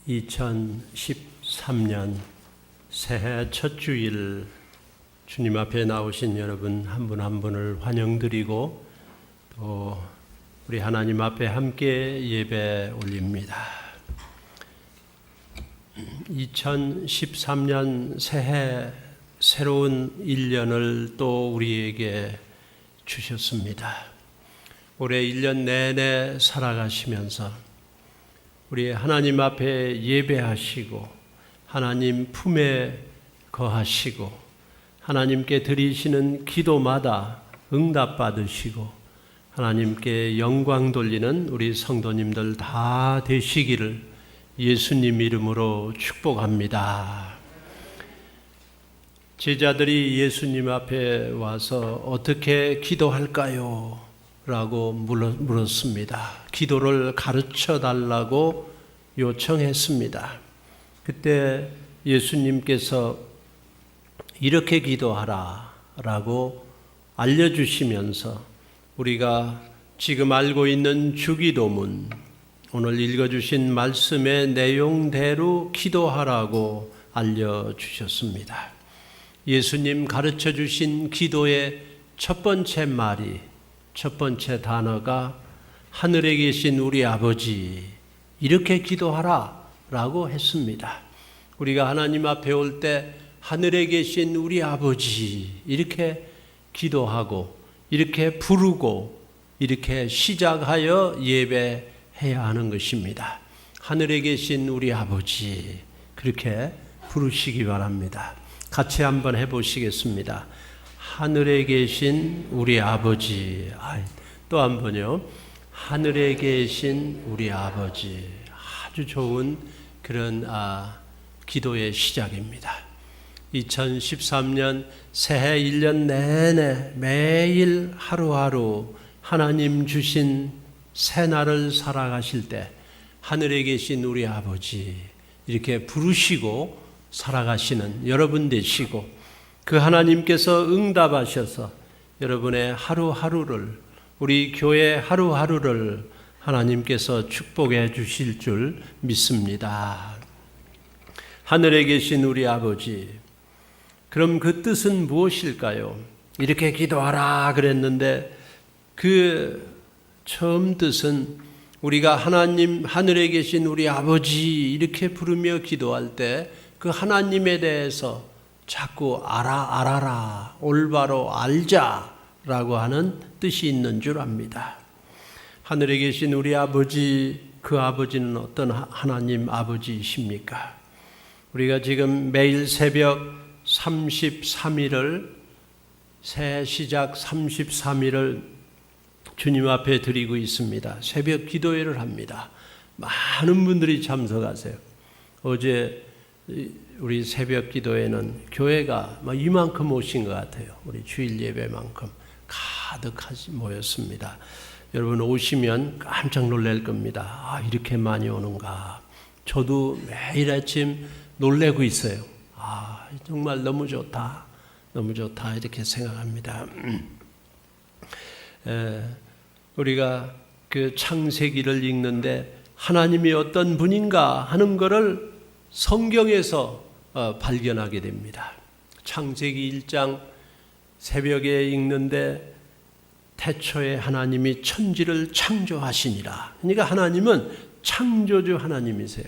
2013년 새해 첫 주일 주님 앞에 나오신 여러분 한 분 한 분을 환영드리고 또 우리 하나님 앞에 함께 예배 올립니다. 2013년 새해 새로운 1년을 또 우리에게 주셨습니다. 올해 1년 내내 살아가시면서 우리 하나님 앞에 예배하시고 하나님 품에 거하시고 하나님께 드리시는 기도마다 응답받으시고 하나님께 영광 돌리는 우리 성도님들 다 되시기를 예수님 이름으로 축복합니다. 제자들이 예수님 앞에 와서 어떻게 기도할까요? 라고 물었습니다. 기도를 가르쳐 달라고 요청했습니다. 그때 예수님께서 이렇게 기도하라 라고 알려주시면서 우리가 지금 알고 있는 주기도문, 오늘 읽어주신 말씀의 내용대로 기도하라고 알려주셨습니다. 예수님 가르쳐 주신 기도의 첫 번째 말이, 첫 번째 단어가 하늘에 계신 우리 아버지, 이렇게 기도하라 라고 했습니다. 우리가 하나님 앞에 올 때 하늘에 계신 우리 아버지 이렇게 기도하고 이렇게 부르고 이렇게 시작하여 예배해야 하는 것입니다. 하늘에 계신 우리 아버지 그렇게 부르시기 바랍니다. 같이 한번 해보시겠습니다. 하늘에 계신 우리 아버지. 또 한 번요. 하늘에 계신 우리 아버지. 아주 좋은 그런 기도의 시작입니다. 2013년 새해 1년 내내 매일 하루하루 하나님 주신 새날을 살아가실 때 하늘에 계신 우리 아버지 이렇게 부르시고 살아가시는 여러분 되시고 그 하나님께서 응답하셔서 여러분의 하루하루를 우리 교회 하루하루를 하나님께서 축복해 주실 줄 믿습니다. 하늘에 계신 우리 아버지, 그럼 그 뜻은 무엇일까요? 이렇게 기도하라 그랬는데 그 처음 뜻은 우리가 하나님 하늘에 계신 우리 아버지 이렇게 부르며 기도할 때 그 하나님에 대해서 자꾸 알아라, 올바로 알자라고 하는 뜻이 있는 줄 압니다. 하늘에 계신 우리 아버지, 그 아버지는 어떤 하나님 아버지이십니까? 우리가 지금 매일 새벽 33일을 새해 시작 33일을 주님 앞에 드리고 있습니다. 새벽 기도회를 합니다. 많은 분들이 참석하세요. 어제 우리 새벽 기도회는 교회가 이만큼 오신 것 같아요. 우리 주일 예배만큼 가득하게 모였습니다. 여러분 오시면 깜짝 놀랄 겁니다. 이렇게 많이 오는가. 저도 매일 아침 놀래고 있어요. 정말 너무 좋다. 너무 좋다. 이렇게 생각합니다. 우리가 그 창세기를 읽는데 하나님이 어떤 분인가 하는 것을 성경에서 발견하게 됩니다. 창세기 1장 새벽에 읽는데 태초에 하나님이 천지를 창조하시니라. 그러니까 하나님은 창조주 하나님이세요.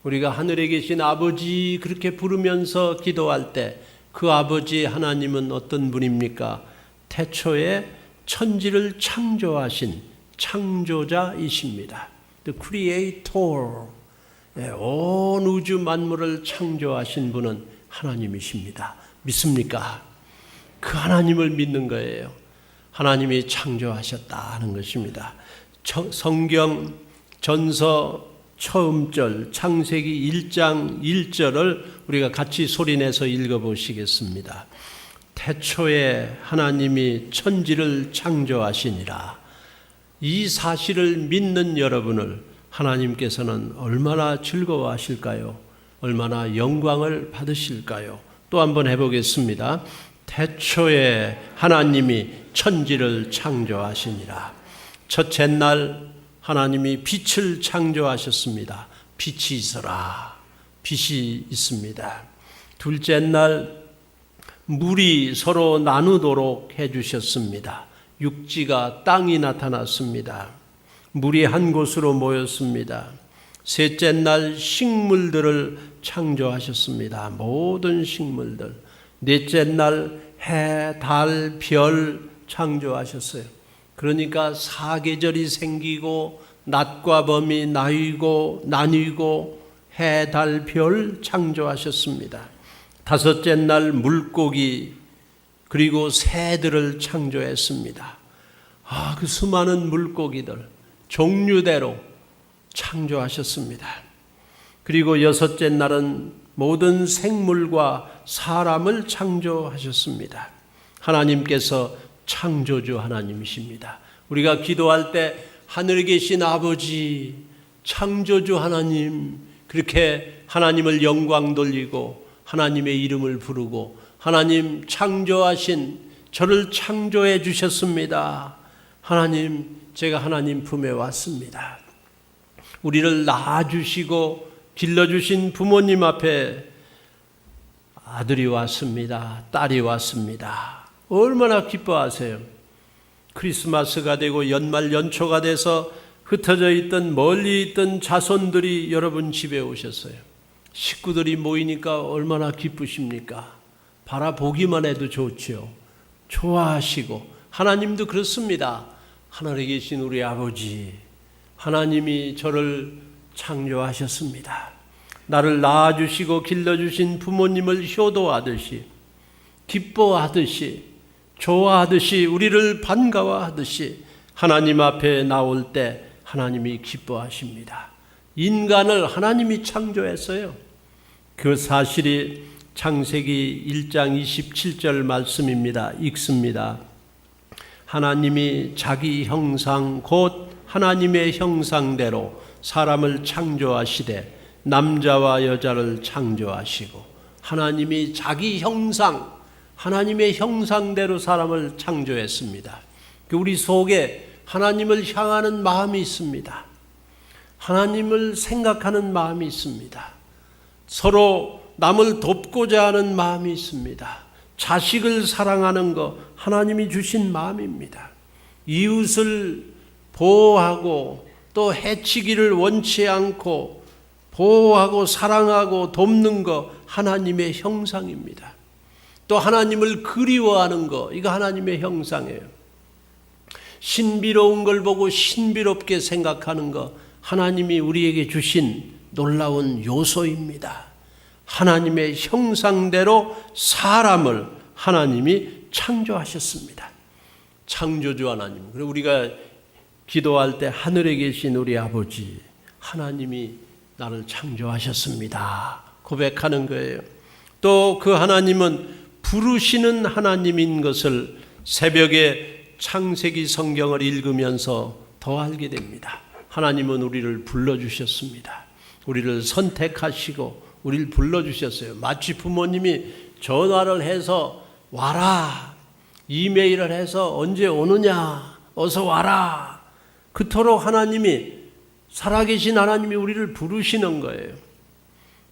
우리가 하늘에 계신 아버지 그렇게 부르면서 기도할 때 그 아버지 하나님은 어떤 분입니까? 태초에 천지를 창조하신 창조자이십니다. The Creator. 온 우주 만물을 창조하신 분은 하나님이십니다. 믿습니까? 그 하나님을 믿는 거예요. 하나님이 창조하셨다는 것입니다. 성경 전서 처음 절 창세기 1장 1절을 우리가 같이 소리내서 읽어보시겠습니다. 태초에 하나님이 천지를 창조하시니라. 이 사실을 믿는 여러분을 하나님께서는 얼마나 즐거워하실까요? 얼마나 영광을 받으실까요? 또 한번 해보겠습니다. 태초에 하나님이 천지를 창조하시니라. 첫째 날 하나님이 빛을 창조하셨습니다. 빛이 있어라. 빛이 있습니다. 둘째 날 물이 서로 나누도록 해주셨습니다. 육지가 땅이 나타났습니다. 물이 한 곳으로 모였습니다. 셋째 날 식물들을 창조하셨습니다. 모든 식물들. 넷째 날 해, 달, 별 창조하셨어요. 그러니까 사계절이 생기고 낮과 밤이 나뉘고 해, 달, 별 창조하셨습니다. 다섯째 날 물고기 그리고 새들을 창조했습니다. 그 수많은 물고기들 종류대로 창조하셨습니다. 그리고 여섯째 날은 모든 생물과 사람을 창조하셨습니다. 하나님께서 창조주 하나님이십니다. 우리가 기도할 때 하늘에 계신 아버지, 창조주 하나님, 그렇게 하나님을 영광 돌리고 하나님의 이름을 부르고 하나님 창조하신 저를 창조해 주셨습니다. 하나님, 제가 하나님 품에 왔습니다. 우리를 낳아주시고 길러주신 부모님 앞에 아들이 왔습니다. 딸이 왔습니다. 얼마나 기뻐하세요. 크리스마스가 되고 연말 연초가 돼서 흩어져 있던 멀리 있던 자손들이 여러분 집에 오셨어요. 식구들이 모이니까 얼마나 기쁘십니까? 바라보기만 해도 좋죠. 좋아하시고 하나님도 그렇습니다. 하늘에 계신 우리 아버지, 하나님이 저를 창조하셨습니다. 나를 낳아주시고 길러주신 부모님을 효도하듯이, 기뻐하듯이, 좋아하듯이, 우리를 반가워하듯이 하나님 앞에 나올 때 하나님이 기뻐하십니다. 인간을 하나님이 창조했어요. 그 사실이 창세기 1장 27절 말씀입니다. 읽습니다. 하나님이 자기 형상 곧 하나님의 형상대로 사람을 창조하시되 남자와 여자를 창조하시고, 하나님이 자기 형상, 하나님의 형상대로 사람을 창조했습니다. 우리 속에 하나님을 향하는 마음이 있습니다. 하나님을 생각하는 마음이 있습니다. 서로 남을 돕고자 하는 마음이 있습니다. 자식을 사랑하는 것 하나님이 주신 마음입니다. 이웃을 보호하고 또 해치기를 원치 않고 보호하고 사랑하고 돕는 것 하나님의 형상입니다. 또 하나님을 그리워하는 것, 이거 하나님의 형상이에요. 신비로운 걸 보고 신비롭게 생각하는 것 하나님이 우리에게 주신 놀라운 요소입니다. 하나님의 형상대로 사람을 하나님이 창조하셨습니다. 창조주 하나님. 그리고 우리가 기도할 때 하늘에 계신 우리 아버지, 하나님이 나를 창조하셨습니다. 고백하는 거예요. 또 그 하나님은 부르시는 하나님인 것을 새벽에 창세기 성경을 읽으면서 더 알게 됩니다. 하나님은 우리를 불러주셨습니다. 우리를 선택하시고 우리를 불러주셨어요. 마치 부모님이 전화를 해서 와라, 이메일을 해서 언제 오느냐, 어서 와라. 그토록 하나님이, 살아계신 하나님이 우리를 부르시는 거예요.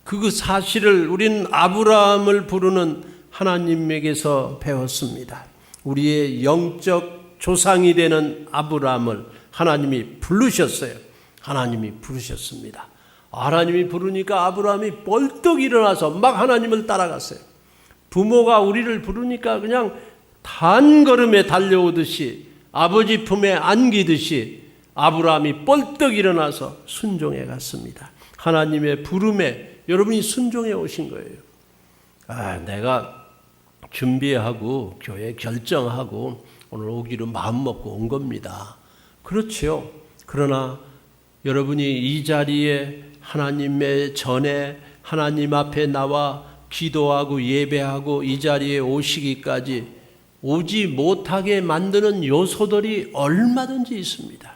그 사실을 우리는 아브라함을 부르는 하나님에게서 배웠습니다. 우리의 영적 조상이 되는 아브라함을 하나님이 부르셨어요. 하나님이 부르셨습니다. 하나님이 부르니까 아브라함이 벌떡 일어나서 막 하나님을 따라갔어요. 부모가 우리를 부르니까 그냥 단걸음에 달려오듯이, 아버지 품에 안기듯이 아브라함이 벌떡 일어나서 순종해 갔습니다. 하나님의 부름에 여러분이 순종해 오신 거예요. 내가 준비하고 교회 결정하고 오늘 오기로 마음먹고 온 겁니다. 그렇죠. 그러나 여러분이 이 자리에 하나님의 전에 하나님 앞에 나와 기도하고 예배하고 이 자리에 오시기까지 오지 못하게 만드는 요소들이 얼마든지 있습니다.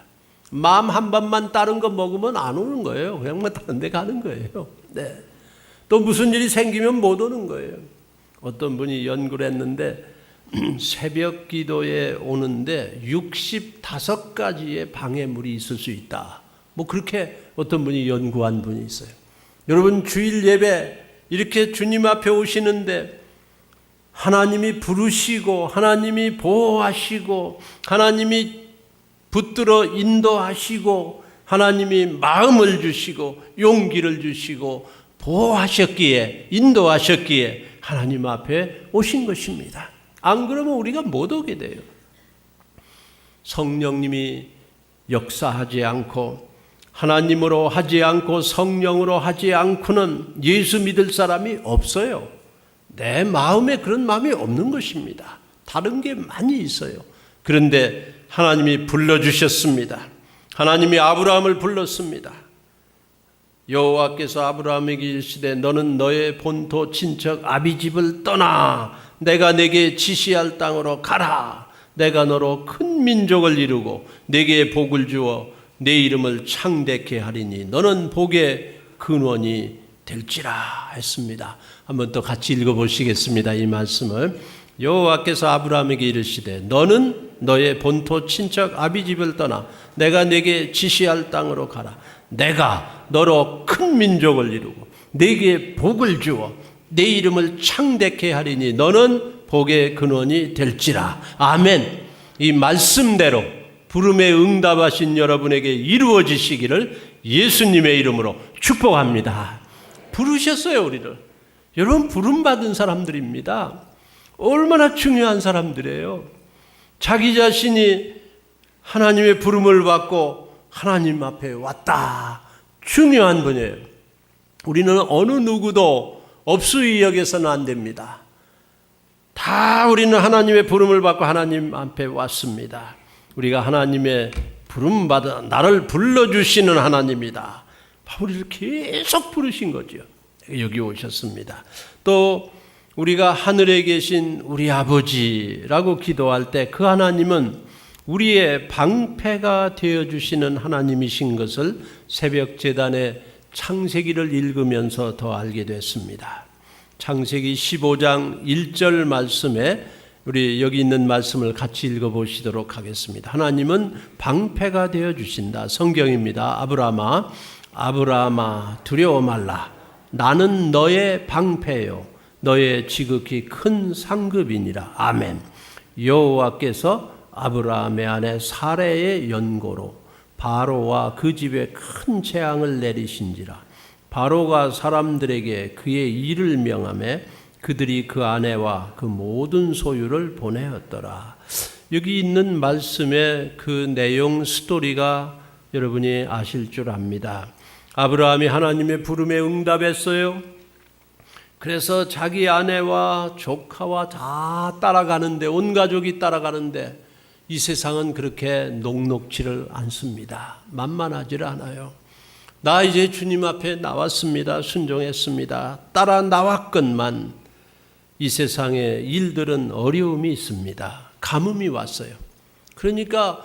마음 한 번만 다른 거 먹으면 안 오는 거예요. 그냥 다른 데 가는 거예요. 네. 또 무슨 일이 생기면 못 오는 거예요. 어떤 분이 연구를 했는데 새벽 기도에 오는데 65가지의 방해물이 있을 수 있다. 뭐 그렇게 어떤 분이 연구한 분이 있어요. 여러분, 주일 예배 이렇게 주님 앞에 오시는데 하나님이 부르시고 하나님이 보호하시고 하나님이 붙들어 인도하시고 하나님이 마음을 주시고 용기를 주시고 보호하셨기에 인도하셨기에 하나님 앞에 오신 것입니다. 안 그러면 우리가 못 오게 돼요. 성령님이 역사하지 않고 하나님으로 하지 않고 성령으로 하지 않고는 예수 믿을 사람이 없어요. 내 마음에 그런 마음이 없는 것입니다. 다른 게 많이 있어요. 그런데 하나님이 불러주셨습니다. 하나님이 아브라함을 불렀습니다. 여호와께서 아브라함에게 이르시되 너는 너의 본토 친척 아비집을 떠나 내가 내게 지시할 땅으로 가라. 내가 너로 큰 민족을 이루고 내게 복을 주어 내 이름을 창대케 하리니 너는 복의 근원이 될지라 했습니다. 한번 또 같이 읽어보시겠습니다. 이 말씀을. 여호와께서 아브라함에게 이르시되 너는 너의 본토 친척 아비집을 떠나 내가 내게 지시할 땅으로 가라. 내가 너로 큰 민족을 이루고 내게 복을 주어 내 이름을 창대케 하리니 너는 복의 근원이 될지라. 아멘. 이 말씀대로 부름에 응답하신 여러분에게 이루어지시기를 예수님의 이름으로 축복합니다. 부르셨어요, 우리를. 여러분, 부름받은 사람들입니다. 얼마나 중요한 사람들이에요. 자기 자신이 하나님의 부름을 받고 하나님 앞에 왔다. 중요한 분이에요. 우리는 어느 누구도 업수위 여겨서는 안 됩니다. 다 우리는 하나님의 부름을 받고 하나님 앞에 왔습니다. 우리가 하나님의 부름받아 나를 불러주시는 하나님이다. 우리를 계속 부르신 거죠. 여기 오셨습니다. 또 우리가 하늘에 계신 우리 아버지라고 기도할 때 그 하나님은 우리의 방패가 되어주시는 하나님이신 것을 새벽 제단의 창세기를 읽으면서 더 알게 됐습니다. 창세기 15장 1절 말씀에 우리 여기 있는 말씀을 같이 읽어보시도록 하겠습니다. 하나님은 방패가 되어주신다. 성경입니다. 아브라함아 두려워 말라. 나는 너의 방패요 너의 지극히 큰 상급이니라. 아멘. 여호와께서 아브라함의 아내 사레의 연고로 바로와 그 집에 큰 재앙을 내리신지라. 바로가 사람들에게 그의 일을 명하매 그들이 그 아내와 그 모든 소유를 보내었더라. 여기 있는 말씀의 그 내용 스토리가 여러분이 아실 줄 압니다. 아브라함이 하나님의 부름에 응답했어요. 그래서 자기 아내와 조카와 다 따라가는데, 온 가족이 따라가는데 이 세상은 그렇게 녹록지를 않습니다. 만만하지를 않아요. 나 이제 주님 앞에 나왔습니다. 순종했습니다. 따라 나왔건만 이 세상의 일들은 어려움이 있습니다. 가뭄이 왔어요. 그러니까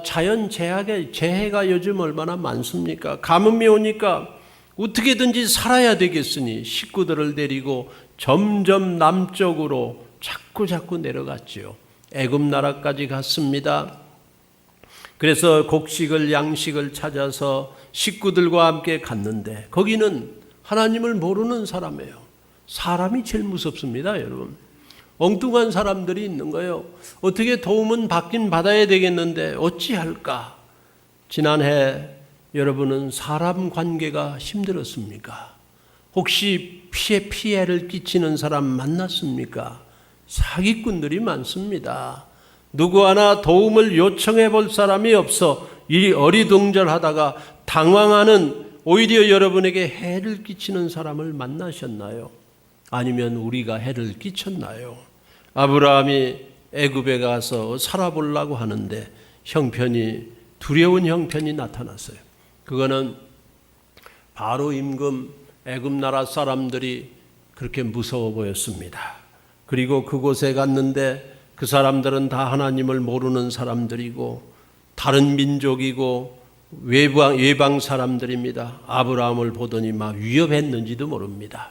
자연 재해가 요즘 얼마나 많습니까? 가뭄이 오니까 어떻게든지 살아야 되겠으니 식구들을 데리고 점점 남쪽으로 자꾸 내려갔지요. 애굽 나라까지 갔습니다. 그래서 곡식을 양식을 찾아서 식구들과 함께 갔는데 거기는 하나님을 모르는 사람이에요. 사람이 제일 무섭습니다, 여러분. 엉뚱한 사람들이 있는 거예요. 어떻게 도움은 받긴 받아야 되겠는데 어찌할까? 지난해 여러분은 사람 관계가 힘들었습니까? 혹시 피해를 끼치는 사람 만났습니까? 사기꾼들이 많습니다. 누구 하나 도움을 요청해 볼 사람이 없어 이 어리둥절하다가 당황하는, 오히려 여러분에게 해를 끼치는 사람을 만나셨나요? 아니면 우리가 해를 끼쳤나요? 아브라함이 애굽에 가서 살아보려고 하는데 두려운 형편이 나타났어요. 그거는 바로 임금 애굽 나라 사람들이 그렇게 무서워 보였습니다. 그리고 그곳에 갔는데 그 사람들은 다 하나님을 모르는 사람들이고 다른 민족이고 외방 사람들입니다. 아브라함을 보더니 막 위협했는지도 모릅니다.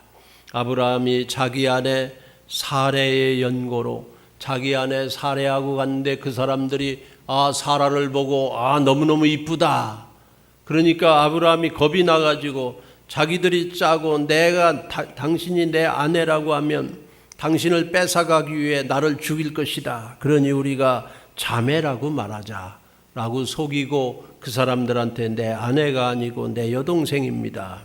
아브라함이 자기 아내 사레의 연고로 자기 아내 사레하고 갔는데 그 사람들이 사라를 보고 너무너무 이쁘다. 그러니까 아브라함이 겁이 나가지고 자기들이 짜고 당신이 내 아내라고 하면 당신을 뺏어가기 위해 나를 죽일 것이다. 그러니 우리가 자매라고 말하자라고 속이고 그 사람들한테 내 아내가 아니고 내 여동생입니다.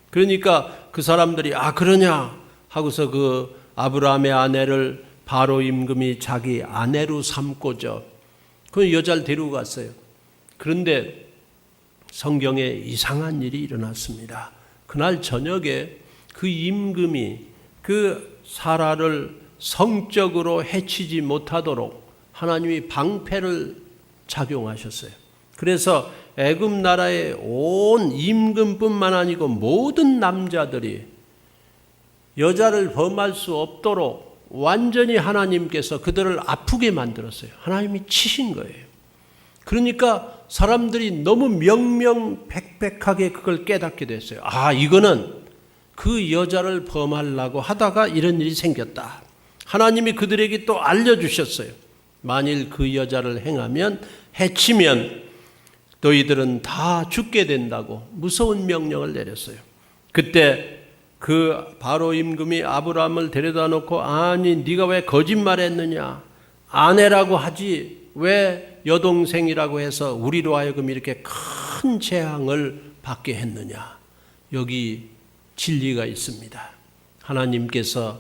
그러니까 그 사람들이 그러냐 하고서 그 아브라함의 아내를 바로 임금이 자기 아내로 삼고죠. 그 여자를 데리고 갔어요. 그런데 성경에 이상한 일이 일어났습니다. 그날 저녁에 그 임금이 그 사라를 성적으로 해치지 못하도록 하나님이 방패를 작용하셨어요. 그래서 애굽 나라의 온 임금뿐만 아니고 모든 남자들이 여자를 범할 수 없도록 완전히 하나님께서 그들을 아프게 만들었어요. 하나님이 치신 거예요. 그러니까 사람들이 너무 명명백백하게 그걸 깨닫게 됐어요. 이거는 그 여자를 범하려고 하다가 이런 일이 생겼다. 하나님이 그들에게 또 알려주셨어요. 만일 그 여자를 행하면 해치면 너희들은 다 죽게 된다고 무서운 명령을 내렸어요. 그때 그 바로 임금이 아브라함을 데려다 놓고 네가 왜 거짓말했느냐, 아내라고 하지 왜 여동생이라고 해서 우리로 하여금 이렇게 큰 재앙을 받게 했느냐. 여기 진리가 있습니다. 하나님께서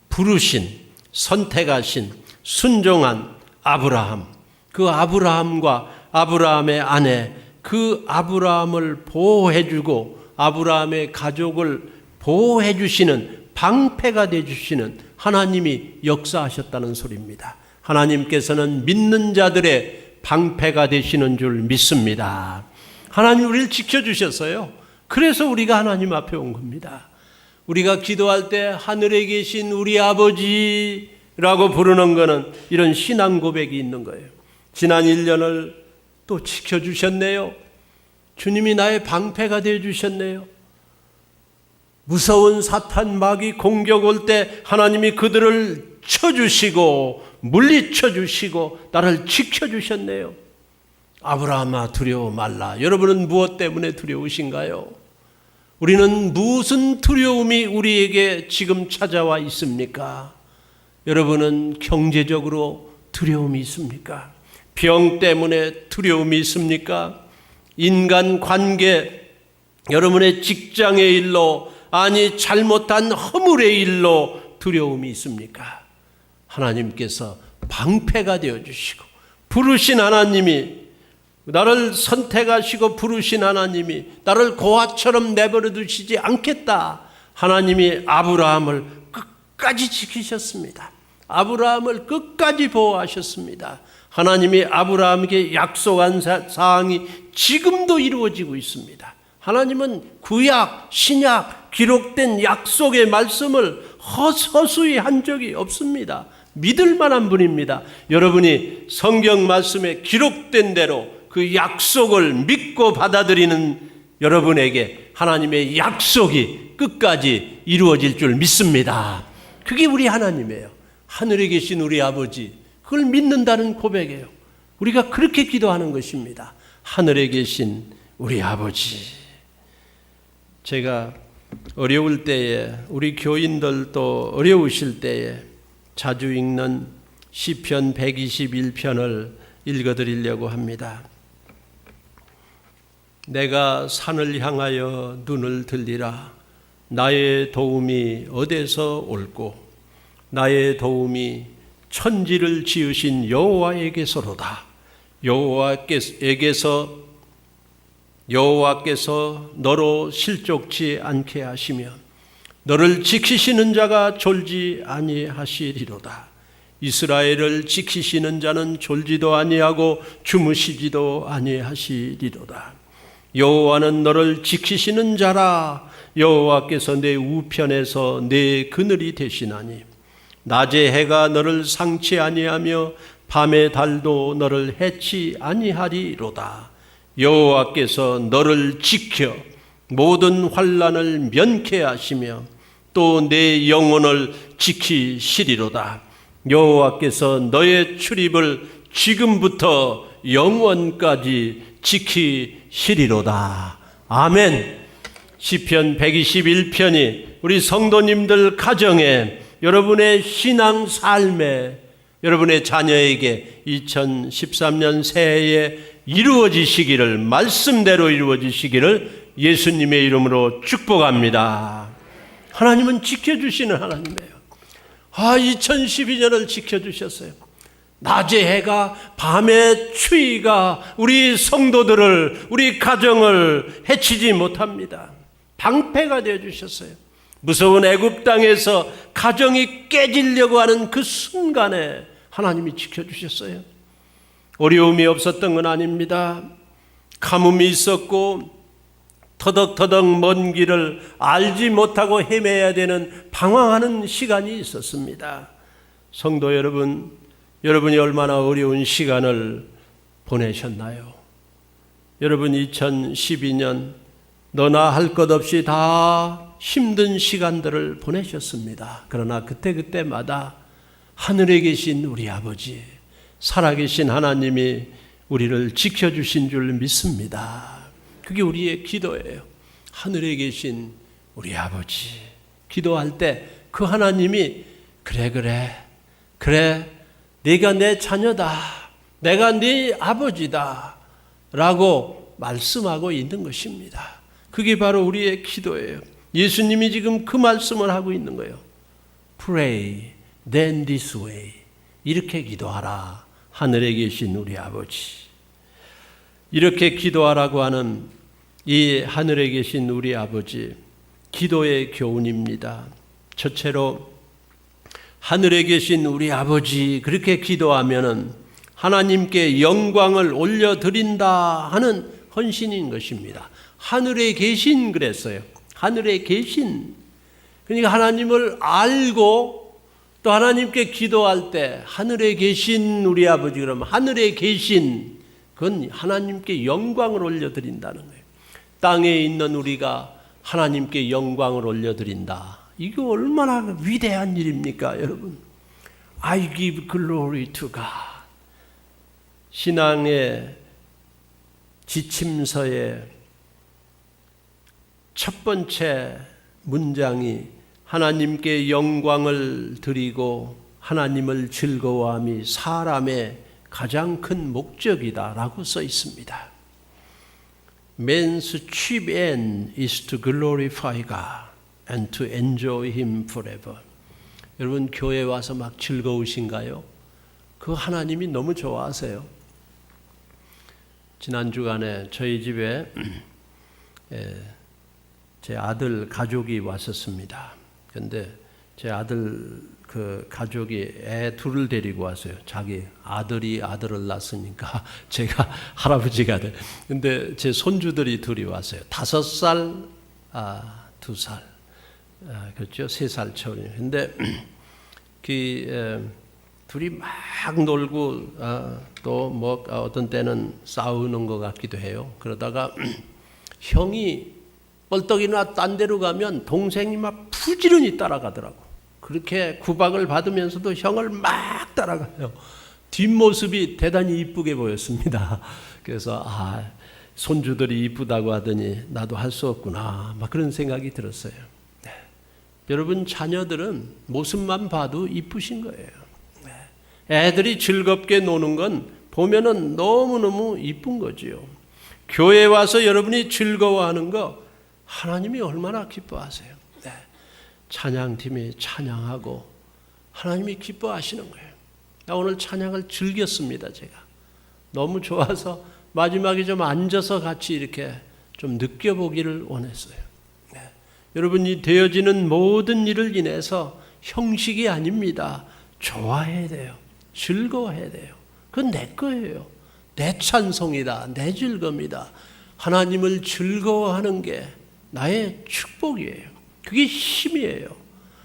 부르신, 선택하신, 순종한 아브라함, 그 아브라함과 아브라함의 아내, 그 아브라함을 보호해주고 아브라함의 가족을 보호해주시는, 방패가 되주시는 하나님이 역사하셨다는 소리입니다. 하나님께서는 믿는 자들의 방패가 되시는 줄 믿습니다. 하나님 우리를 지켜주셨어요. 그래서 우리가 하나님 앞에 온 겁니다. 우리가 기도할 때 하늘에 계신 우리 아버지라고 부르는 것은 이런 신앙 고백이 있는 거예요. 지난 1년을 또 지켜주셨네요. 주님이 나의 방패가 되어주셨네요. 무서운 사탄 마귀 공격 올 때 하나님이 그들을 쳐주시고 물리쳐 주시고 나를 지켜주셨네요. 아브라함아 두려워 말라. 여러분은 무엇 때문에 두려우신가요? 우리는 무슨 두려움이 우리에게 지금 찾아와 있습니까? 여러분은 경제적으로 두려움이 있습니까? 병 때문에 두려움이 있습니까? 인간관계, 여러분의 직장의 일로, 잘못한 허물의 일로 두려움이 있습니까? 하나님께서 방패가 되어주시고 부르신 하나님이, 나를 선택하시고 부르신 하나님이 나를 고아처럼 내버려 두시지 않겠다. 하나님이 아브라함을 끝까지 지키셨습니다. 아브라함을 끝까지 보호하셨습니다. 하나님이 아브라함에게 약속한 사항이 지금도 이루어지고 있습니다. 하나님은 구약, 신약, 기록된 약속의 말씀을 허수아비 한 적이 없습니다. 믿을 만한 분입니다. 여러분이 성경 말씀에 기록된 대로 그 약속을 믿고 받아들이는 여러분에게 하나님의 약속이 끝까지 이루어질 줄 믿습니다. 그게 우리 하나님이에요. 하늘에 계신 우리 아버지, 그걸 믿는다는 고백이에요. 우리가 그렇게 기도하는 것입니다. 하늘에 계신 우리 아버지. 제가 어려울 때에, 우리 교인들도 어려우실 때에 자주 읽는 시편 121편을 읽어드리려고 합니다. 내가 산을 향하여 눈을 들리라. 나의 도움이 어디서 올꼬? 나의 도움이 천지를 지으신 여호와에게서로다. 여호와께서 너로 실족치 않게 하시며 너를 지키시는 자가 졸지 아니하시리로다. 이스라엘을 지키시는 자는 졸지도 아니하고 주무시지도 아니하시리로다. 여호와는 너를 지키시는 자라. 여호와께서 내 우편에서 내 그늘이 되시나니 낮의 해가 너를 상치 아니하며 밤의 달도 너를 해치 아니하리로다. 여호와께서 너를 지켜 모든 환난을 면케 하시며 또 내 영혼을 지키시리로다. 여호와께서 너의 출입을 지금부터 영원까지 지키시리로다. 아멘. 시편 121편이 우리 성도님들 가정에, 여러분의 신앙 삶에, 여러분의 자녀에게 2013년 새해에 이루어지시기를, 말씀대로 이루어지시기를 예수님의 이름으로 축복합니다. 하나님은 지켜주시는 하나님이에요. 2012년을 지켜주셨어요. 낮의 해가, 밤의 추위가 우리 성도들을, 우리 가정을 해치지 못합니다. 방패가 되어주셨어요. 무서운 애굽 땅에서 가정이 깨지려고 하는 그 순간에 하나님이 지켜주셨어요. 어려움이 없었던 건 아닙니다. 가뭄이 있었고 터덕터덕 먼 길을 알지 못하고 헤매야 되는 방황하는 시간이 있었습니다. 성도 여러분, 여러분이 얼마나 어려운 시간을 보내셨나요? 여러분 2012년 너나 할 것 없이 다 힘든 시간들을 보내셨습니다. 그러나 그때마다 하늘에 계신 우리 아버지, 살아계신 하나님이 우리를 지켜주신 줄 믿습니다. 그게 우리의 기도예요. 하늘에 계신 우리 아버지, 기도할 때 그 하나님이 그래 네가 내 자녀다, 내가 네 아버지다 라고 말씀하고 있는 것입니다. 그게 바로 우리의 기도예요. 예수님이 지금 그 말씀을 하고 있는 거예요. Pray then this way. 이렇게 기도하라, 하늘에 계신 우리 아버지. 이렇게 기도하라고 하는 이 하늘에 계신 우리 아버지, 기도의 교훈입니다. 첫째로 하늘에 계신 우리 아버지, 그렇게 기도하면은 하나님께 영광을 올려드린다 하는 헌신인 것입니다. 하늘에 계신 그랬어요. 하늘에 계신. 그러니까 하나님을 알고 또 하나님께 기도할 때 하늘에 계신 우리 아버지, 그러면 하늘에 계신, 그건 하나님께 영광을 올려드린다는 거예요. 땅에 있는 우리가 하나님께 영광을 올려드린다. 이거 얼마나 위대한 일입니까, 여러분? I give glory to God. 신앙의 지침서의 첫 번째 문장이 하나님께 영광을 드리고 하나님을 즐거워함이 사람의 가장 큰 목적이다라고 써 있습니다. Man's chief end is to glorify God and to enjoy Him forever. 여러분 교회 와서 막 즐거우신가요? 그 하나님이 너무 좋아하세요. 지난 주간에 저희 집에 제 아들 가족이 왔었습니다. 그런데 제 아들 그 가족이 애 둘을 데리고 왔어요. 자기 아들이 아들을 낳았으니까 제가 할아버지가 돼. 근데 제 손주들이 둘이 왔어요. 5살, 2살, 그렇죠? 3살 차이. 근데 둘이 막 놀고 또 뭐 어떤 때는 싸우는 것 같기도 해요. 그러다가 형이 뻘떡이나 딴 데로 가면 동생이 막 부지런히 따라가더라고. 그렇게 구박을 받으면서도 형을 막 따라가요. 뒷모습이 대단히 이쁘게 보였습니다. 그래서 손주들이 이쁘다고 하더니 나도 할 수 없구나, 막 그런 생각이 들었어요. 네. 여러분 자녀들은 모습만 봐도 이쁘신 거예요. 네. 애들이 즐겁게 노는 건 보면은 너무너무 이쁜 거지요. 교회 와서 여러분이 즐거워하는 거 하나님이 얼마나 기뻐하세요. 네. 찬양팀이 찬양하고 하나님이 기뻐하시는 거예요. 나 오늘 찬양을 즐겼습니다. 제가 너무 좋아서 마지막에 좀 앉아서 같이 이렇게 좀 느껴보기를 원했어요. 네. 여러분이 되어지는 모든 일을 인해서 형식이 아닙니다. 좋아해야 돼요. 즐거워해야 돼요. 그건 내 거예요. 내 찬송이다. 내 즐거움이다. 하나님을 즐거워하는 게 나의 축복이에요. 그게 힘이에요.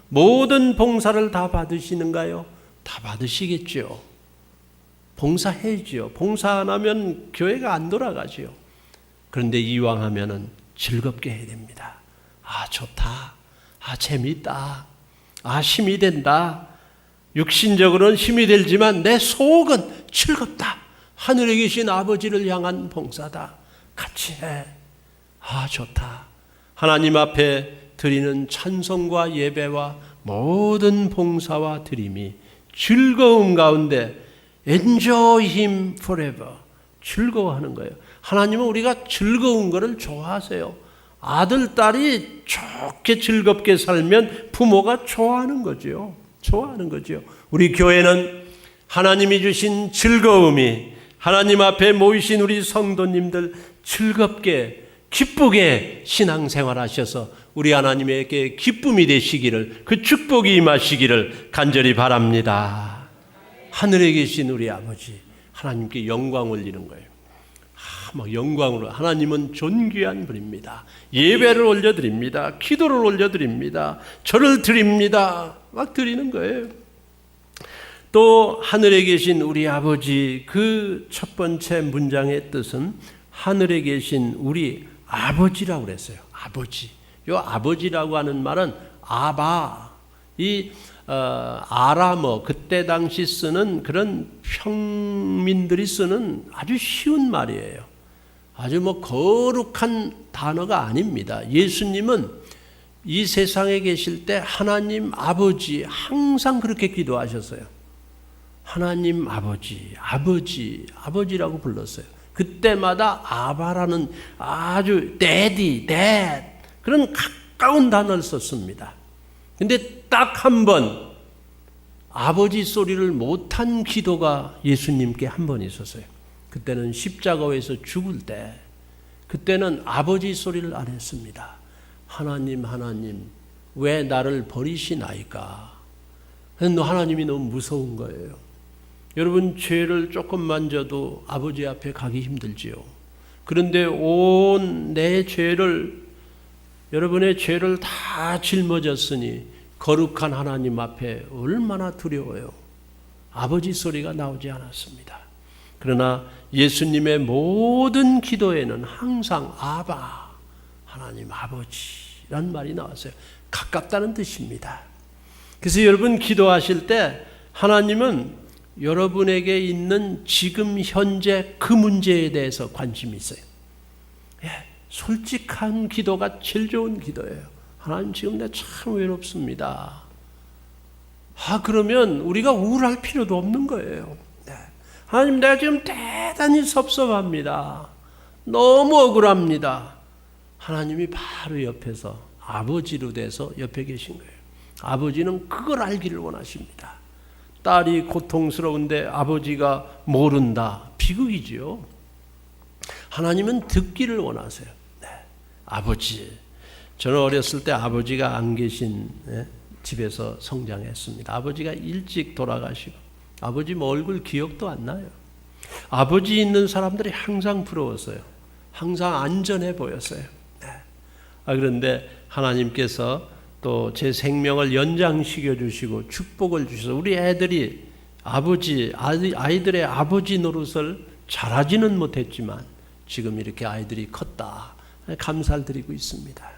모든 봉사를 다 받으시는가요? 다 받으시겠죠. 봉사해야죠. 봉사 안 하면 교회가 안 돌아가죠. 그런데 이왕 하면은 즐겁게 해야 됩니다. 좋다. 재밌다. 힘이 된다. 육신적으로는 힘이 들지만 내 속은 즐겁다. 하늘에 계신 아버지를 향한 봉사다. 같이 해. 좋다. 하나님 앞에 드리는 찬송과 예배와 모든 봉사와 드림이 즐거움 가운데 enjoy him forever, 즐거워하는 거예요. 하나님은 우리가 즐거운 것을 좋아하세요. 아들, 딸이 좋게 즐겁게 살면 부모가 좋아하는 거죠. 좋아하는 거죠. 우리 교회는 하나님이 주신 즐거움이 하나님 앞에 모이신 우리 성도님들 즐겁게 기쁘게 신앙생활 하셔서 우리 하나님에게 기쁨이 되시기를, 그 축복이 임하시기를 간절히 바랍니다. 하늘에 계신 우리 아버지, 하나님께 영광 올리는 거예요. 막 영광으로. 하나님은 존귀한 분입니다. 예배를 올려드립니다. 기도를 올려드립니다. 절을 드립니다. 막 드리는 거예요. 또 하늘에 계신 우리 아버지, 그 첫 번째 문장의 뜻은 하늘에 계신 우리 아버지라고 그랬어요. 아버지. 요 아버지라고 하는 말은 아바, 이 아람어, 그때 당시 쓰는 그런 평민들이 쓰는 아주 쉬운 말이에요. 아주 거룩한 단어가 아닙니다. 예수님은 이 세상에 계실 때 하나님 아버지 항상 그렇게 기도하셨어요. 하나님 아버지, 아버지라고 불렀어요. 그때마다 아바라는 아주 daddy, dad 그런 가까운 단어를 썼습니다. 근데 딱 한 번 아버지 소리를 못한 기도가 예수님께 한 번 있었어요. 그때는 십자가에서 죽을 때, 그때는 아버지 소리를 안 했습니다. 하나님, 왜 나를 버리시나이까? 하나님이 너무 무서운 거예요. 여러분, 죄를 조금 만져도 아버지 앞에 가기 힘들지요. 그런데 온 내 죄를, 여러분의 죄를 다 짊어졌으니 거룩한 하나님 앞에 얼마나 두려워요. 아버지 소리가 나오지 않았습니다. 그러나 예수님의 모든 기도에는 항상 아바, 하나님 아버지란 말이 나왔어요. 가깝다는 뜻입니다. 그래서 여러분 기도하실 때 하나님은 여러분에게 있는 지금 현재 그 문제에 대해서 관심이 있어요. 솔직한 기도가 제일 좋은 기도예요. 하나님, 지금 내가 참 외롭습니다. 그러면 우리가 우울할 필요도 없는 거예요. 하나님, 내가 지금 대단히 섭섭합니다. 너무 억울합니다. 하나님이 바로 옆에서 아버지로 돼서 옆에 계신 거예요. 아버지는 그걸 알기를 원하십니다. 딸이 고통스러운데 아버지가 모른다. 비극이지요. 하나님은 듣기를 원하세요. 아버지. 저는 어렸을 때 아버지가 안 계신 집에서 성장했습니다. 아버지가 일찍 돌아가시고 아버지 얼굴 기억도 안 나요. 아버지 있는 사람들이 항상 부러웠어요. 항상 안전해 보였어요. 그런데 하나님께서 또 제 생명을 연장시켜 주시고 축복을 주셔서 우리 애들이 아이들의 아버지 노릇을 잘하지는 못했지만 지금 이렇게 아이들이 컸다. 감사를 드리고 있습니다.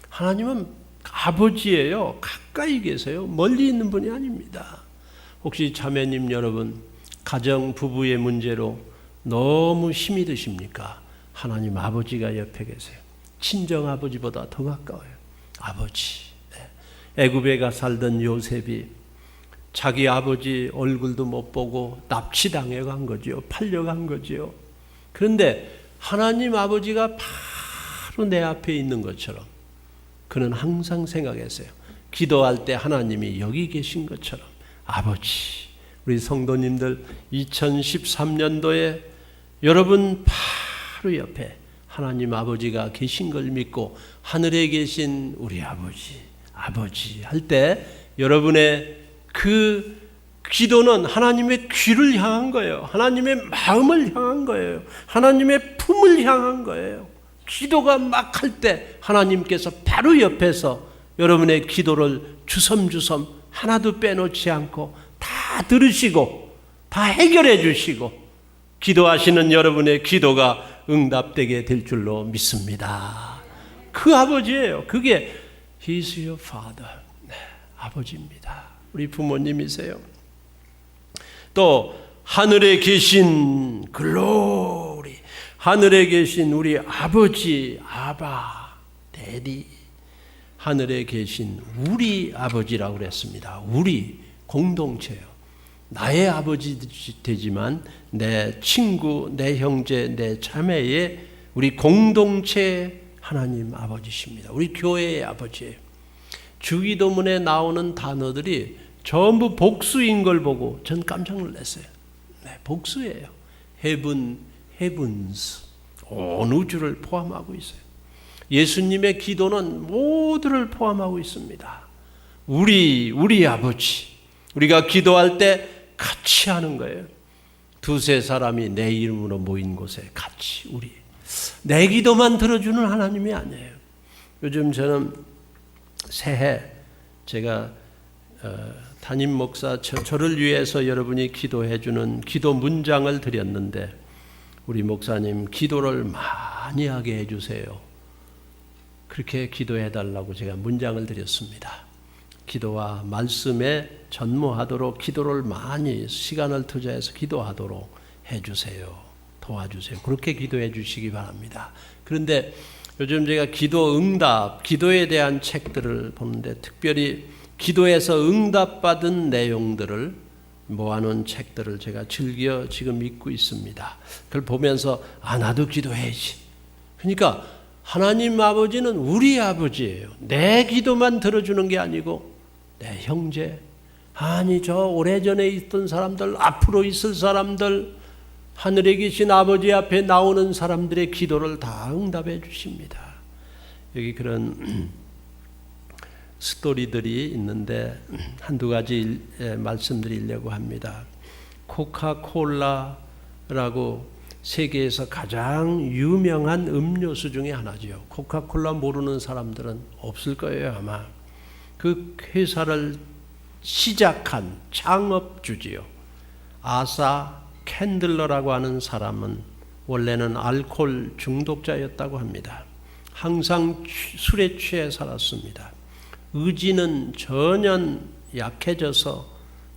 하나님은 아버지예요. 가까이 계세요. 멀리 있는 분이 아닙니다. 혹시 자매님 여러분, 가정 부부의 문제로 너무 힘이 드십니까? 하나님 아버지가 옆에 계세요. 친정 아버지보다 더 가까워요. 아버지. 애굽에 가 살던 요셉이 자기 아버지 얼굴도 못 보고 납치당해 간 거지요. 팔려간 거지요. 그런데 하나님 아버지가 바로 내 앞에 있는 것처럼 그는 항상 생각했어요. 기도할 때 하나님이 여기 계신 것처럼. 아버지, 우리 성도님들 2013년도에 여러분 바로 옆에 하나님 아버지가 계신 걸 믿고 하늘에 계신 우리 아버지 할 때 여러분의 그 기도는 하나님의 귀를 향한 거예요. 하나님의 마음을 향한 거예요. 하나님의 품을 향한 거예요. 기도가 막 할 때 하나님께서 바로 옆에서 여러분의 기도를 주섬주섬 하나도 빼놓지 않고 다 들으시고 다 해결해 주시고 기도하시는 여러분의 기도가 응답되게 될 줄로 믿습니다. 그 아버지예요. 그게 He is your father. 아버지입니다. 우리 부모님이세요. 또 하늘에 계신 글로리, 하늘에 계신 우리 아버지, 아바, 데디, 하늘에 계신 우리 아버지라고 그랬습니다. 우리 공동체요. 나의 아버지 되지만 내 친구, 내 형제, 내 자매의 우리 공동체 하나님 아버지십니다. 우리 교회의 아버지예요. 주기도문에 나오는 단어들이 전부 복수인 걸 보고 전 깜짝 놀랐어요. 네, 복수예요. heaven, heavens, 온 우주를 포함하고 있어요. 예수님의 기도는 모두를 포함하고 있습니다. 우리 아버지, 우리가 기도할 때 같이 하는 거예요. 두세 사람이 내 이름으로 모인 곳에 같이 우리. 내 기도만 들어주는 하나님이 아니에요. 요즘 저는 새해 제가 담임 목사 저를 위해서 여러분이 기도해 주는 기도 문장을 드렸는데 우리 목사님 기도를 많이 하게 해주세요. 그렇게 기도해 달라고 제가 문장을 드렸습니다. 기도와 말씀에 전무하도록 기도를 많이 시간을 투자해서 기도하도록 해주세요. 도와주세요. 그렇게 기도해 주시기 바랍니다. 그런데 요즘 제가 기도 응답, 기도에 대한 책들을 보는데 특별히 기도에서 응답받은 내용들을 모아놓은 책들을 제가 즐겨 지금 읽고 있습니다. 그걸 보면서 나도 기도해야지. 그러니까 하나님 아버지는 우리 아버지예요. 내 기도만 들어주는 게 아니고 내 형제, 저 오래전에 있던 사람들, 앞으로 있을 사람들, 하늘에 계신 아버지 앞에 나오는 사람들의 기도를 다 응답해 주십니다. 여기 그런 스토리들이 있는데 한두 가지 말씀드리려고 합니다. 코카콜라라고 세계에서 가장 유명한 음료수 중에 하나죠. 코카콜라 모르는 사람들은 없을 거예요, 아마. 그 회사를 시작한 창업주지요. 아사 캔들러라고 하는 사람은 원래는 알코올 중독자였다고 합니다. 항상 술에 취해 살았습니다. 의지는 전혀 약해져서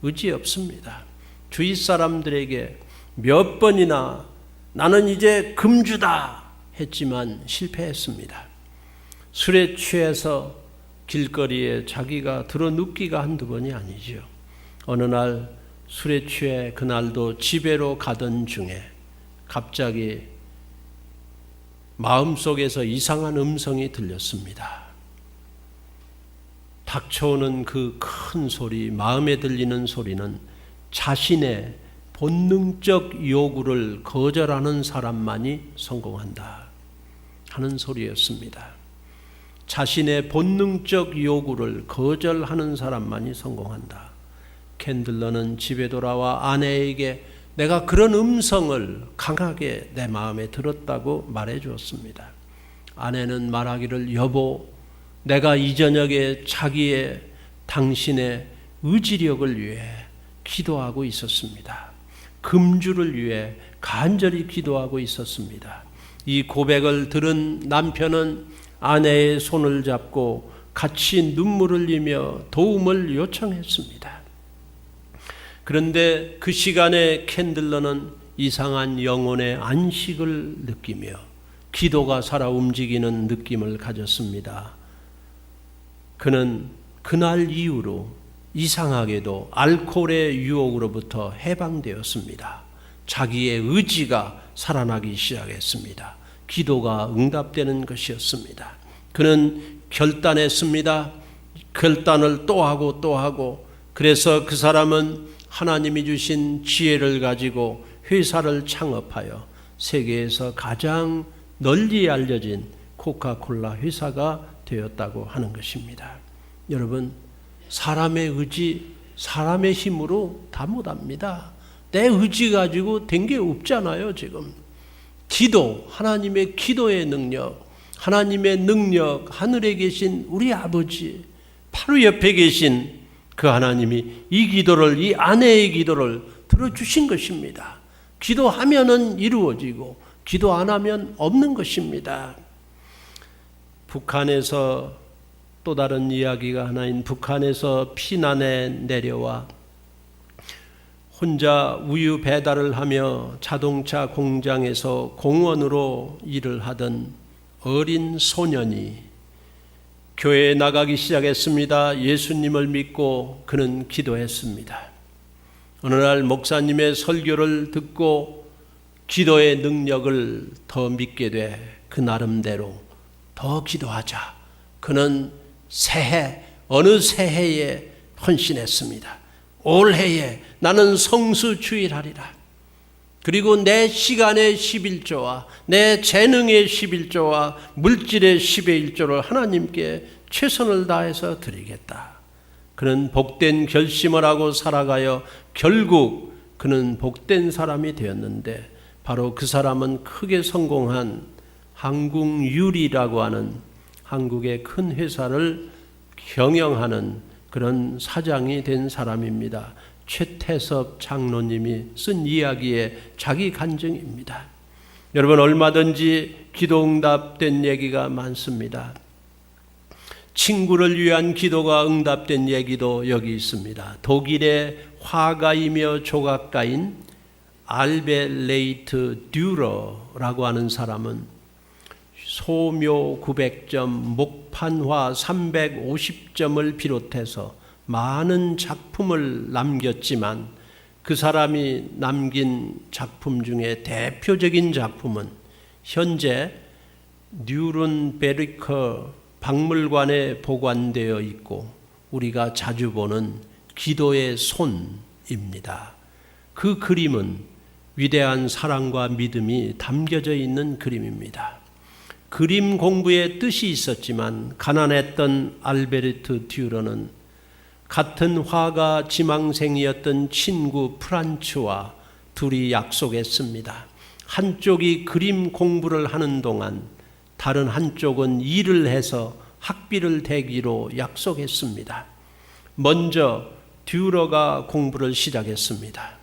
의지 없습니다. 주위 사람들에게 몇 번이나 나는 이제 금주다 했지만 실패했습니다. 술에 취해서 길거리에 자기가 들어눕기가 한두 번이 아니죠. 어느 날 술에 취해 그날도 집에로 가던 중에 갑자기 마음속에서 이상한 음성이 들렸습니다. 닥쳐오는 그 큰 소리, 마음에 들리는 소리는 자신의 본능적 요구를 거절하는 사람만이 성공한다 하는 소리였습니다. 자신의 본능적 요구를 거절하는 사람만이 성공한다. 캔들러는 집에 돌아와 아내에게 내가 그런 음성을 강하게 내 마음에 들었다고 말해 주었습니다. 아내는 말하기를 여보, 내가 이 저녁에 당신의 의지력을 위해 기도하고 있었습니다. 금주를 위해 간절히 기도하고 있었습니다. 이 고백을 들은 남편은 아내의 손을 잡고 같이 눈물을 흘리며 도움을 요청했습니다. 그런데 그 시간에 캔들러는 이상한 영혼의 안식을 느끼며 기도가 살아 움직이는 느낌을 가졌습니다. 그는 그날 이후로 이상하게도 알코올의 유혹으로부터 해방되었습니다. 자기의 의지가 살아나기 시작했습니다. 기도가 응답되는 것이었습니다. 그는 결단했습니다. 결단을 또 하고 그래서 그 사람은 하나님이 주신 지혜를 가지고 회사를 창업하여 세계에서 가장 널리 알려진 코카콜라 회사가 되었다고 하는 것입니다. 여러분, 사람의 의지, 사람의 힘으로 다 못합니다. 내 의지 가지고 된 게 없잖아요, 지금. 기도, 하나님의 기도의 능력, 하나님의 능력, 하늘에 계신 우리 아버지, 바로 옆에 계신 그 하나님이 이 아내의 기도를 들어주신 것입니다. 기도하면은 이루어지고, 기도 안 하면 없는 것입니다. 북한에서 또 다른 이야기가 하나인 북한에서 피난에 내려와 혼자 우유 배달을 하며 자동차 공장에서 공원으로 일을 하던 어린 소년이 교회에 나가기 시작했습니다. 예수님을 믿고 그는 기도했습니다. 어느 날 목사님의 설교를 듣고 기도의 능력을 더 믿게 돼 그 나름대로 더 기도하자. 그는 어느 새해에 헌신했습니다. 올해에 나는 성수주일하리라. 그리고 내 시간의 11조와 내 재능의 11조와 물질의 10의 1조를 하나님께 최선을 다해서 드리겠다. 그는 복된 결심을 하고 살아가여 결국 그는 복된 사람이 되었는데, 바로 그 사람은 크게 성공한 한국유리라고 하는 한국의 큰 회사를 경영하는 그런 사장이 된 사람입니다. 최태섭 장로님이 쓴 이야기의 자기 간증입니다. 여러분, 얼마든지 기도 응답된 얘기가 많습니다. 친구를 위한 기도가 응답된 얘기도 여기 있습니다. 독일의 화가이며 조각가인 알베레이트 듀러라고 하는 사람은 소묘 900점, 목판화 350점을 비롯해서 많은 작품을 남겼지만, 그 사람이 남긴 작품 중에 대표적인 작품은 현재 뉘른베르크 박물관에 보관되어 있고 우리가 자주 보는 기도의 손입니다. 그 그림은 위대한 사랑과 믿음이 담겨져 있는 그림입니다. 그림 공부에 뜻이 있었지만 가난했던 알베르트 듀러는 같은 화가 지망생이었던 친구 프란츠와 둘이 약속했습니다. 한쪽이 그림 공부를 하는 동안 다른 한쪽은 일을 해서 학비를 대기로 약속했습니다. 먼저 듀러가 공부를 시작했습니다.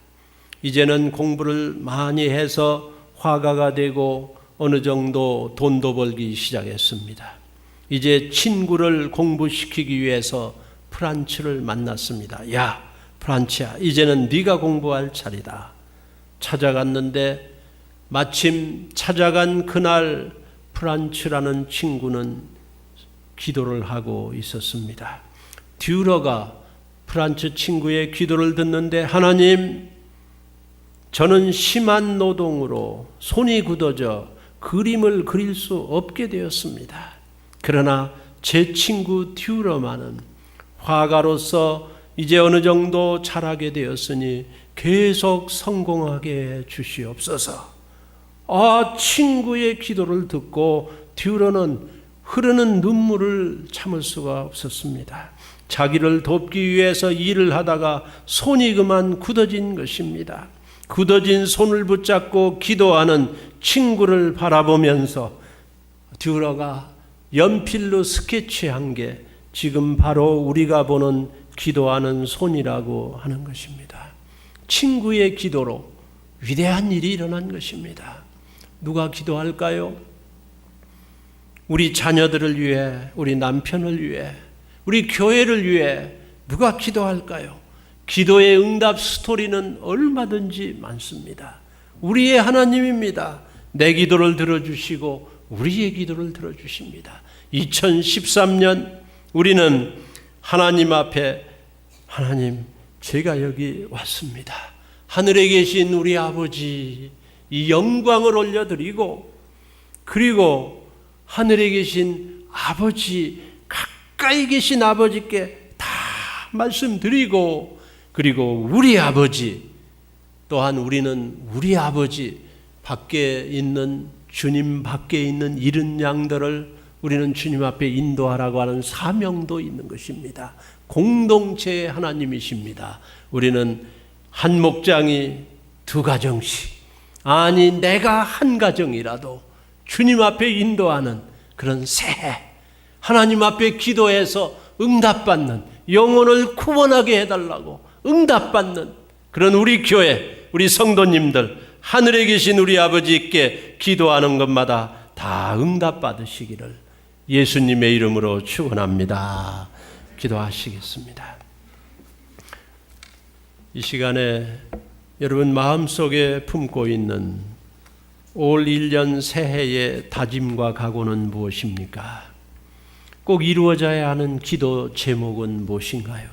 이제는 공부를 많이 해서 화가가 되고 어느 정도 돈도 벌기 시작했습니다. 이제 친구를 공부시키기 위해서 프란츠를 만났습니다. 야, 프란츠야, 이제는 네가 공부할 차례다. 찾아갔는데 마침 찾아간 그날 프란츠라는 친구는 기도를 하고 있었습니다. 듀러가 프란츠 친구의 기도를 듣는데, 하나님, 저는 심한 노동으로 손이 굳어져 그림을 그릴 수 없게 되었습니다. 그러나 제 친구 듀러만은 화가로서 이제 어느 정도 잘하게 되었으니 계속 성공하게 해 주시옵소서. 친구의 기도를 듣고 듀러는 흐르는 눈물을 참을 수가 없었습니다. 자기를 돕기 위해서 일을 하다가 손이 그만 굳어진 것입니다. 굳어진 손을 붙잡고 기도하는 친구를 바라보면서 듀러가 연필로 스케치한 게 지금 바로 우리가 보는 기도하는 손이라고 하는 것입니다. 친구의 기도로 위대한 일이 일어난 것입니다. 누가 기도할까요? 우리 자녀들을 위해, 우리 남편을 위해, 우리 교회를 위해 누가 기도할까요? 기도의 응답 스토리는 얼마든지 많습니다. 우리의 하나님입니다. 내 기도를 들어주시고 우리의 기도를 들어주십니다. 2013년 우리는 하나님 앞에, 하나님, 제가 여기 왔습니다. 하늘에 계신 우리 아버지, 이 영광을 올려드리고, 그리고 하늘에 계신 아버지, 가까이 계신 아버지께 다 말씀드리고, 그리고 우리 아버지, 또한 우리는 우리 아버지 밖에 있는, 주님 밖에 있는 이른 양들을 우리는 주님 앞에 인도하라고 하는 사명도 있는 것입니다. 공동체의 하나님이십니다. 우리는 한 목장이 두 가정씩, 아니 내가 한 가정이라도 주님 앞에 인도하는 그런 새해, 하나님 앞에 기도해서 응답받는, 영혼을 구원하게 해달라고 응답받는 그런 우리 교회, 우리 성도님들, 하늘에 계신 우리 아버지께 기도하는 것마다 다 응답받으시기를 예수님의 이름으로 축원합니다. 기도하시겠습니다. 이 시간에 여러분 마음속에 품고 있는 올 1년 새해의 다짐과 각오는 무엇입니까? 꼭 이루어져야 하는 기도 제목은 무엇인가요?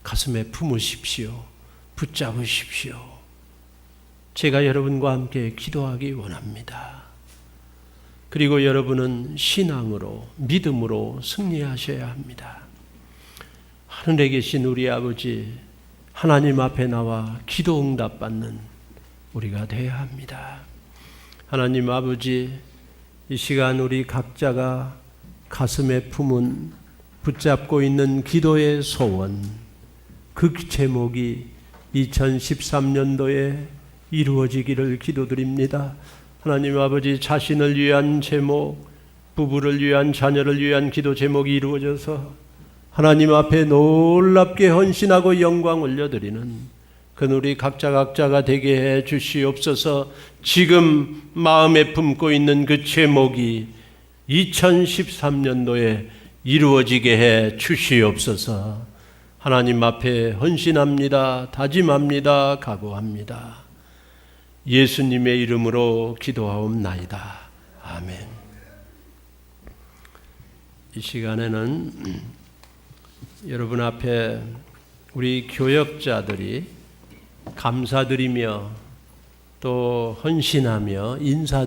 가슴에 품으십시오. 붙잡으십시오. 제가 여러분과 함께 기도하기 원합니다. 그리고 여러분은 신앙으로, 믿음으로 승리하셔야 합니다. 하늘에 계신 우리 아버지, 하나님 앞에 나와 기도 응답받는 우리가 되어야 합니다. 하나님 아버지, 이 시간 우리 각자가 가슴에 품은 붙잡고 있는 기도의 소원, 그 제목이 2013년도에 이루어지기를 기도드립니다. 하나님 아버지, 자신을 위한 제목, 부부를 위한, 자녀를 위한 기도 제목이 이루어져서 하나님 앞에 놀랍게 헌신하고 영광 올려드리는 그 우리 각자가 되게 해 주시옵소서. 지금 마음에 품고 있는 그 제목이 2013년도에 이루어지게 해 주시옵소서. 하나님 앞에 헌신합니다. 다짐합니다. 각오합니다. 예수님의 이름으로 기도하옵나이다. 아멘. 이 시간에는 여러분 앞에 우리 교역자들이 감사드리며 또 헌신하며 인사